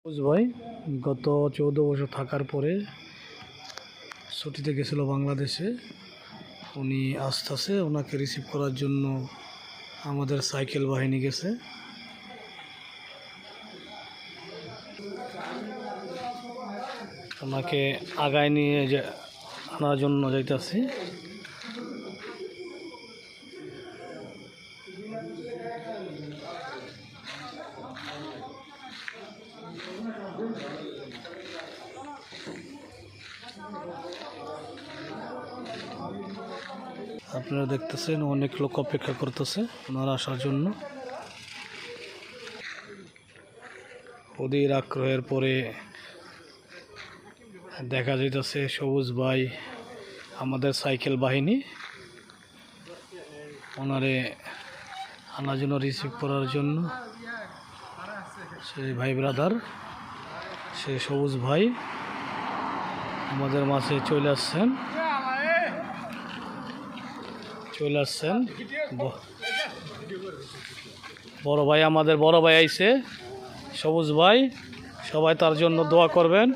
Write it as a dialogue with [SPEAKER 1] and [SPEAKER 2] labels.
[SPEAKER 1] ভাই গত 14 বছর থাকার পরে ছুটিতে গেছিল বাংলাদেশে। উনি আসতেছে, ওনাকে রিসিভ করার জন্য আমাদের সাইকেল বাহিনী গেছে। ওনাকে আগায় নিয়ে আনার জন্য যাইতেছি। আপনারা দেখতেছেন অনেক লোক অপেক্ষা করতেছে ওনারা আসার জন্য। অধীর আগ্রহের পরে দেখা যাইতেছে সবুজ ভাই আমাদের সাইকেল বাহিনী ওনারে আনার জন্য, রিসিভ করার জন্য। সেই ভাই ব্রাদার, সে সবুজ ভাই আমাদের মাঝে চলে আসছেন। বড় ভাই, আমাদের বড় ভাই আইছে, সবুজ ভাই। সবাই তার জন্য দোয়া করবেন।